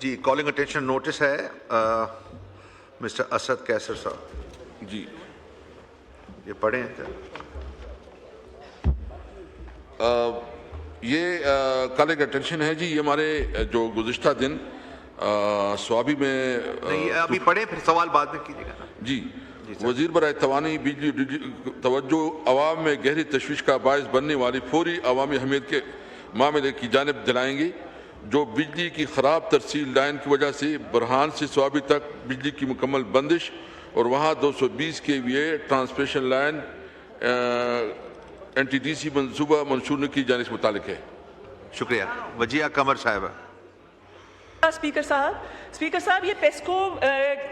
جی calling attention notice ہے mister Asad کیسر صاحب. جی یہ پڑھیں. یہ کالنگ اٹینشن ہے جی. یہ ہمارے جو گزشتہ دن سوابی میں نہیں ابھی پڑھیں پھر سوال بعد میں کیجیے گا. جی وزیر برائے توانائی بجلی توجہ عوام میں گہری تشویش کا باعث بننے والی فوری عوامی اہمیت کے معاملے کی جانب دلائیں گے. جو بجلی کی خراب ترسیل لائن کی وجہ سے برہان سے سوابی تک بجلی کی مکمل بندش اور وہاں 220 KVA ٹرانسمیشن لائن NTDC منصوبہ منشور کی جانب سے متعلق ہے. شکریہ. وجیہ قمر صاحبہ. اسپیکر صاحب یہ پیسکو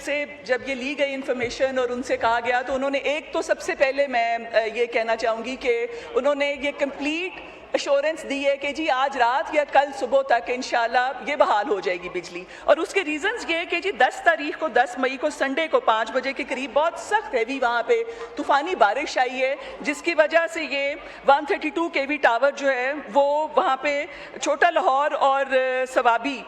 سے جب یہ لی گئی انفارمیشن اور ان سے کہا گیا تو انہوں نے ایک تو سب سے پہلے میں یہ کہنا چاہوں گی کہ انہوں نے یہ کمپلیٹ ایشورنس دی ہے کہ جی آج رات یا کل صبح تک انشاءاللہ یہ بحال ہو جائے گی بجلی. اور اس کے ریزنز یہ کہ جی 10 تاریخ کو 10 مئی کو سنڈے کو 5 بجے کے قریب بہت سخت ہیوی وہاں پہ طوفانی بارش آئی ہے جس کی وجہ سے یہ 132 KV ٹاور جو ہے وہ وہاں پہ چھوٹا لاہور اور سوابی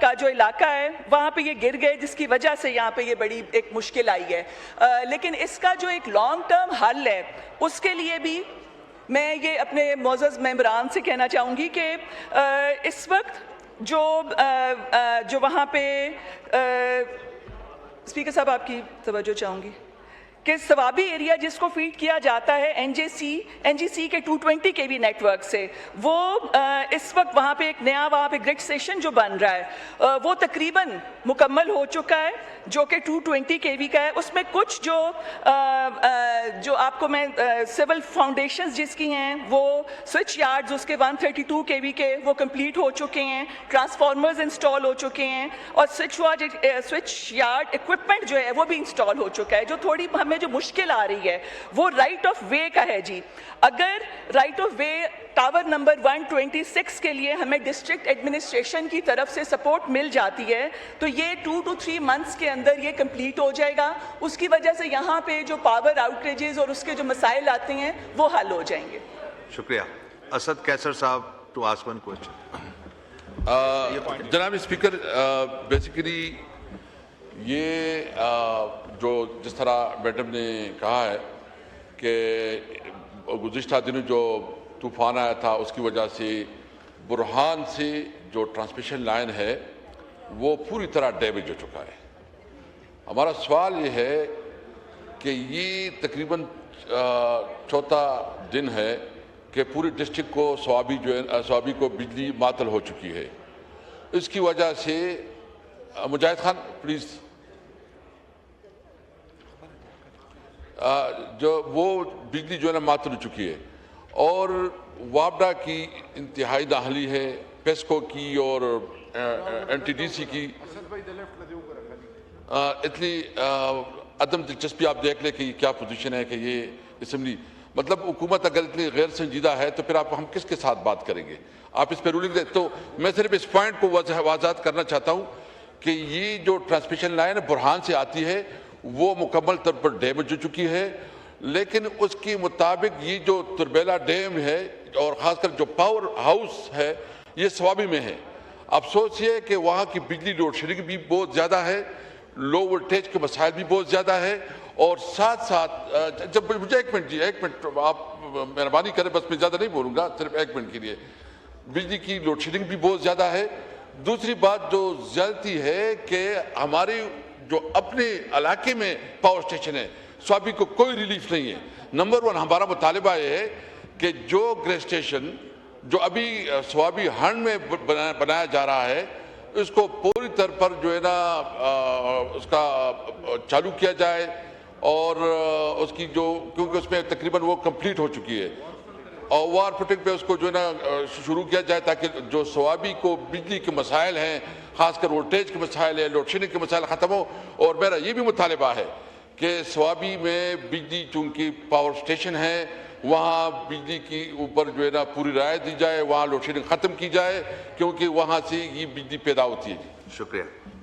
کا جو علاقہ ہے وہاں پہ یہ گر گئے جس کی وجہ سے یہاں پہ یہ بڑی ایک مشکل آئی ہے. لیکن اس کا جو ایک لانگ ٹرم حل ہے اس کے لیے بھی میں یہ اپنے معزز ممبران سے کہنا چاہوں گی کہ اس وقت جو وہاں پہ اسپیکر صاحب آپ کی توجہ چاہوں گی کہ سوابی ایریا جس کو فیڈ کیا جاتا ہے NGC کے 220 KV نیٹ ورک سے وہ اس وقت وہاں پہ ایک نیا وہاں پہ گرڈ اسٹیشن جو بن رہا ہے وہ تقریباً مکمل ہو چکا ہے جو کہ 220 KV کا ہے. اس میں کچھ جو آپ کو میں سول فاؤنڈیشنز جس کی ہیں وہ سوئچ یارڈز اس کے 132 KV کے وہ کمپلیٹ ہو چکے ہیں, ٹرانسفارمرز انسٹال ہو چکے ہیں اور سوئچ یارڈ اکوپمنٹ جو ہے وہ بھی انسٹال ہو چکا ہے. جو تھوڑی ہمیں جو مشکل آ رہی ہے وہ رائٹ آف وے کا ہے جی. اگر right of way tower number 126 کے لیے ہمیں ڈسٹرکٹ ایڈمنسٹریشن کی طرف سے سپورٹ مل جاتی ہے تو یہ 2 to 3 months کے اندر یہ کمپلیٹ ہو جائے گا. اس کی وجہ سے یہاں پہ جو پاور آؤٹریجز اور اس کے جو مسائل آتے ہیں وہ حل ہو جائیں گے. شکریہ. اسد کیسر صاحب ٹو آسک ون کوسچن. جناب اسپیکر بیسیکلی یہ جو جس طرح میڈم نے کہا ہے کہ گزشتہ دنوں جو طوفان آیا تھا اس کی وجہ سے برہان سے جو ٹرانسمیشن لائن ہے وہ پوری طرح ڈیمیج ہو چکا ہے. ہمارا سوال یہ ہے کہ یہ تقریباً چوتھا دن ہے کہ پوری ڈسٹرکٹ کو سوابی کو بجلی معطل ہو چکی ہے. اس کی وجہ سے مجاہد خان پلیز جو وہ بجلی جو ہے نا معطل ہو چکی ہے اور وابڈا کی انتہائی نااہلی ہے, پیسکو کی اور NTDC کی اتنی عدم دلچسپی. آپ دیکھ لیں کہ یہ کیا پوزیشن ہے کہ یہ اسمبلی مطلب حکومت اگر اتنی غیر سنجیدہ ہے تو پھر ہم کس کے ساتھ بات کریں گے. آپ اس پہ رولنگ دیں. تو میں صرف اس پوائنٹ کو واضح کرنا چاہتا ہوں کہ یہ جو ٹرانسمیشن لائن برہان سے آتی ہے وہ مکمل طور پر ڈیمیج ہو چکی ہے, لیکن اس کے مطابق یہ جو تربیلا ڈیم ہے اور خاص کر جو پاور ہاؤس ہے یہ سوابی میں ہے. افسوس یہ ہے کہ وہاں کی بجلی لوڈ شیڈنگ بھی بہت زیادہ ہے, لو وولٹیج کے مسائل بھی بہت زیادہ ہے اور ساتھ ساتھ جب مجھے ایک منٹ آپ مہربانی کریں, بس میں زیادہ نہیں بولوں گا, صرف 1 منٹ کے لیے. بجلی کی لوڈ شیڈنگ بھی بہت زیادہ ہے. دوسری بات جو زیادتی ہے کہ ہماری جو اپنے علاقے میں پاور اسٹیشن ہے سوابی کو کوئی ریلیف نہیں ہے. نمبر 1 ہمارا مطالبہ یہ ہے کہ جو گریڈ اسٹیشن جو ابھی سوابی ہنڈ میں بنایا جا رہا ہے اس کو پوری طرح پر جو ہے نا اس کا چالو کیا جائے اور اس کی جو کیونکہ اس میں تقریباً وہ کمپلیٹ ہو چکی ہے اور وار فٹنگ پہ اس کو جو ہے نا شروع کیا جائے تاکہ جو سوابی کو بجلی کے مسائل ہیں خاص کر وولٹیج کے مسائل ہیں, لوڈ شیڈنگ کے مسائل ختم ہو. اور میرا یہ بھی مطالبہ ہے کہ سوابی میں بجلی چونکہ پاور اسٹیشن ہے وہاں بجلی کی اوپر جو ہے نا پوری رعایت دی جائے, وہاں لوڈ شیڈنگ ختم کی جائے کیونکہ وہاں سے یہ بجلی پیدا ہوتی ہے. جی شکریہ.